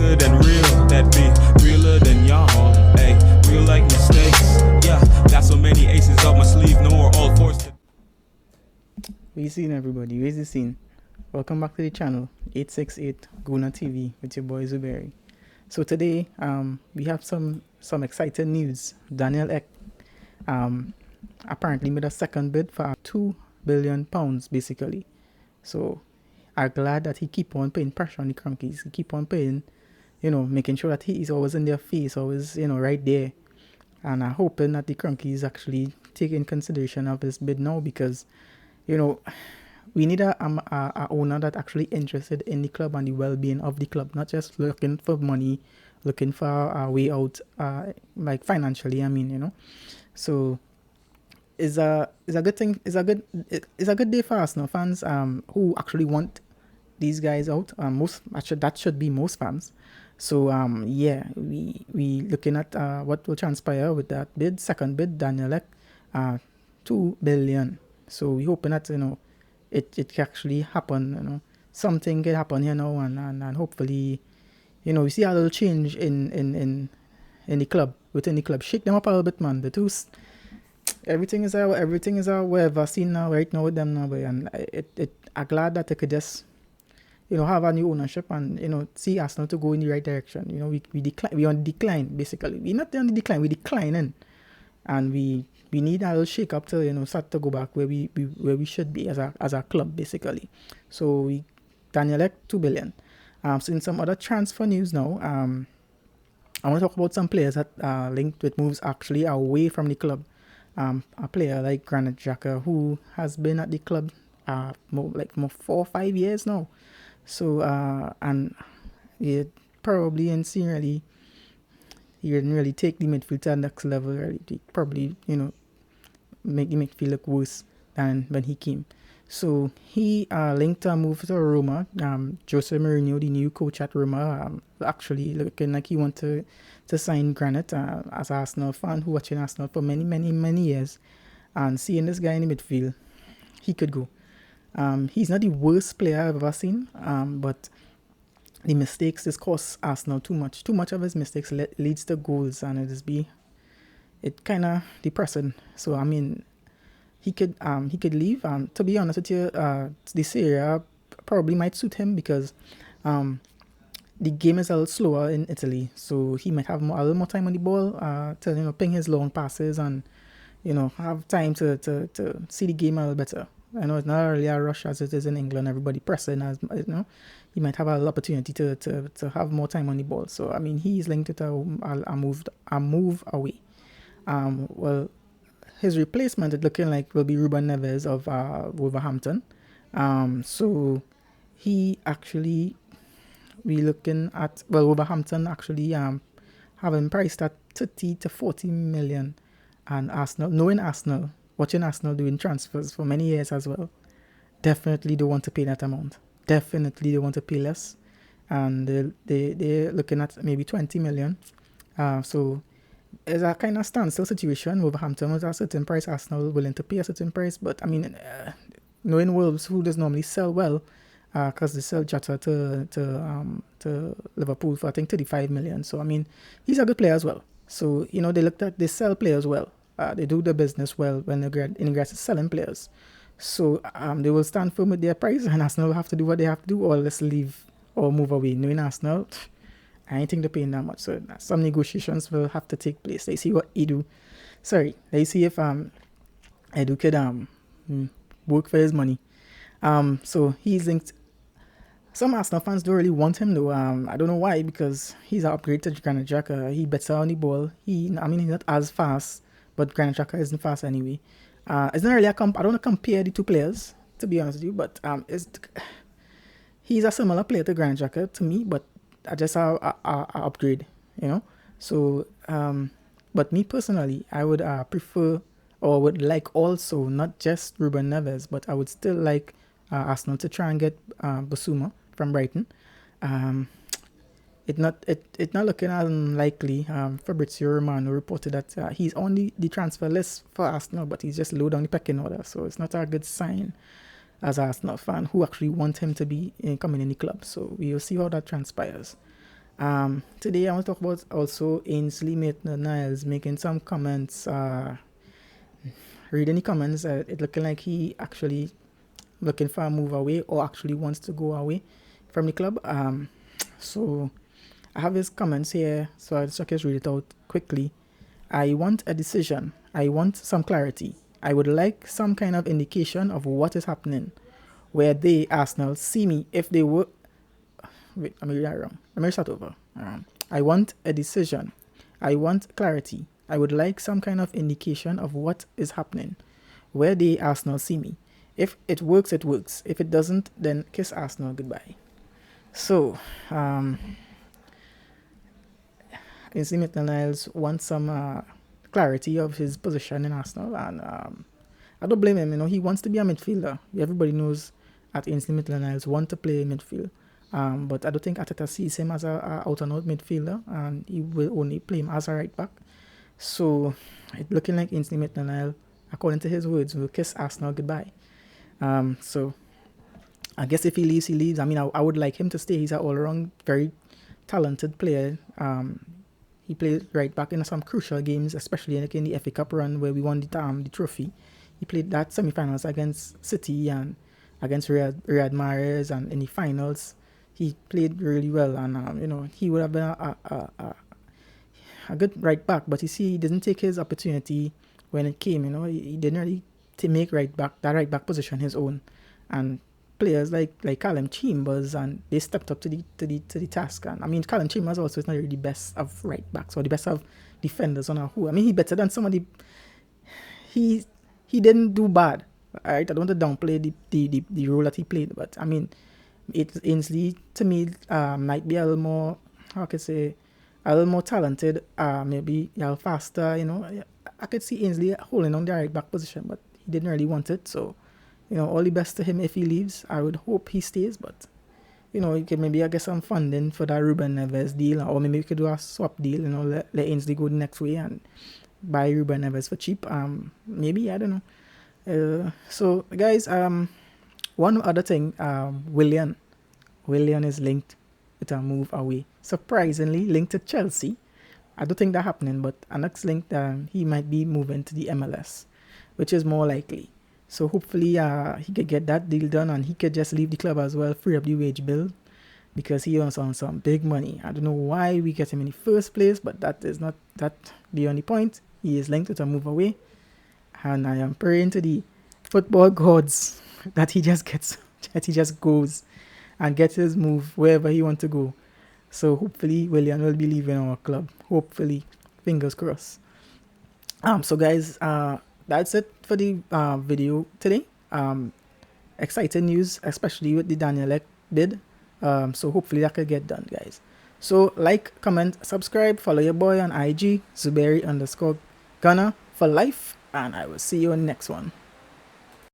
realer than real, that be realer than y'all. Hey, real like mistakes. Yeah, got so many aces up my sleeve, no more all forced. What you seeing, everybody? Where's the scene? Welcome back to the channel 868 Guna TV with your boy Zuberi. So today we have some exciting news. Daneil Ek apparently made a second bid for £2 billion basically. So I'm glad that he keep on putting pressure on the Cronkies. He keep on putting, making sure that he is always in their face, always, right there. And I'm hoping that the Cronkies actually take in consideration of this bid now, because, we need a owner that actually interested in the club and the well-being of the club, not just looking for money, looking for a way out, like financially. So it's a good thing. It's a good day for Arsenal fans who actually want these guys out. That should be most fans. So we looking at what will transpire with that second bid, Daneil Ek, $2 billion. So we hoping that it can actually happen. Something can happen here now, and hopefully, we see a little change in the club, within the club. Shake them up a little bit, man. The two, everything is whatever seen now right now with them now, boy. And I'm glad that they could just have a new ownership and see Arsenal to go in the right direction. We decline. We on decline basically. We're not on the decline. We're declining, and we need a little shake up to start to go back where we should be as a club basically. So Daneil Ek $2 billion. So in some other transfer news now, I want to talk about some players that are linked with moves actually away from the club. A player like Granit Xhaka, who has been at the club more 4 or 5 years now. So and he probably and really he didn't really take the midfield to the next level. Really, he probably make the midfield look worse than when he came. So he linked a move to Roma. Jose Mourinho, the new coach at Roma, actually looking like he wanted to sign Granit. As an Arsenal fan who watching Arsenal for many years, and seeing this guy in the midfield, he could go. He's not the worst player I've ever seen, but the mistakes just cost Arsenal too much. Too much of his mistakes leads to goals, and it kind of depressing. So he could leave. To be honest with you, this area probably might suit him, because the game is a little slower in Italy, so he might have a little more time on the ball to ping his long passes and have time to see the game a little better. I know it's not really a rush as it is in England. Everybody pressing, as he might have an opportunity to have more time on the ball. So he's linked to a move away. Well, his replacement is looking like will be Ruben Neves of Wolverhampton. So he actually looking at Wolverhampton actually have him priced at 30 to 40 million, and Arsenal, knowing Arsenal, watching Arsenal doing transfers for many years as well, definitely don't want to pay that amount. Definitely they want to pay less, and they're looking at maybe 20 million. So it's a kind of standstill situation. Wolverhampton was a certain price, Arsenal willing to pay a certain price, but knowing Wolves, who does normally sell well, because they sell Jota to Liverpool for I think 35 million. So he's a good player as well. So they sell players well. They do the business well when in regards to selling players. So they will stand firm with their price, and Arsenal will have to do what they have to do, or let's leave or move away. Knowing Arsenal, I ain't think they're paying that much. So some negotiations will have to take place. Let's see what Edu. Let's see if Edu could work for his money. So he's linked. Some Arsenal fans don't really want him though. I don't know why, because he's an upgrade to Granit Xhaka. He better on the ball. He's not as fast, but Granit Xhaka isn't fast anyway. It's not really I don't want to compare the two players, to be honest with you, but he's a similar player to Granit Xhaka to me, but just a upgrade, So, but me personally, I would prefer, or would like also, not just Ruben Neves, but I would still like Arsenal to try and get Basuma from Brighton. It's not looking as unlikely. Fabrizio Romano reported that he's on the transfer list for Arsenal, but he's just low down the pecking order, so it's not a good sign as an Arsenal fan who actually want him to be coming in the club. So we will see how that transpires. Today I want to talk about also Ainsley Maitland-Niles making some comments. Reading the comments, it looking like he actually looking for a move away or actually wants to go away from the club. So I have his comments here, so I'll just read it out quickly. I want a decision. I want some clarity. I would like some kind of indication of what is happening. Where they, Arsenal, see me if they were... Wait, let me read that wrong. Let me start over. I want a decision. I want clarity. I would like some kind of indication of what is happening. Where they, Arsenal, see me. If it works, it works. If it doesn't, then kiss Arsenal goodbye. So, Ainsley Maitland-Niles wants some clarity of his position in Arsenal, and I don't blame him. He wants to be a midfielder. Everybody knows that Ainsley Maitland-Niles want to play midfield, but I don't think Arteta sees him as a out-and-out midfielder, and he will only play him as a right back. So it's looking like Ainsley Maitland-Niles, according to his words, will kiss Arsenal goodbye. So I guess if he leaves, he leaves. I mean, I would like him to stay. He's an all-around very talented player. He played right back in some crucial games, especially in the FA Cup run where we won the trophy. He played that semi-finals against City and against Riyad Mahrez, and in the finals he played really well. And he would have been a good right back, but you see, he didn't take his opportunity when it came. He didn't really make that right back position his own. And players like Callum Chambers, and they stepped up to the task. And I mean, Callum Chambers also is not really the best of right backs or the best of defenders on a whole. I mean, he better than somebody. He didn't do bad. All right, I don't want to downplay the role that he played, but I mean, Ainsley to me might be a little more, how can I say, a little more talented, maybe a little faster. I could see Ainsley holding on the right back position, but he didn't really want it. So, all the best to him if he leaves. I would hope he stays, but he can maybe get some funding for that Ruben Neves deal, or maybe we could do a swap deal. Let Ainsley go the next way and buy Ruben Neves for cheap. Maybe, I don't know. So guys, one other thing, Willian is linked with a move away. Surprisingly linked to Chelsea. I don't think that happening, but Anak's linked he might be moving to the MLS, which is more likely. So hopefully he could get that deal done, and he could just leave the club as well, free up the wage bill, because he wants on some big money. I don't know why we get him in the first place, but that is not the only point. He is linked with a move away, and I am praying to the football gods that he just goes and gets his move wherever he wants to go. So hopefully Willian will be leaving our club. Hopefully, fingers crossed. So guys, that's it for the video today. Exciting news, especially with the Daneil Ek bid. So hopefully that could get done, guys. So like, comment, subscribe, follow your boy on IG, Zuberi_Ghana for life, and I will see you in the next one.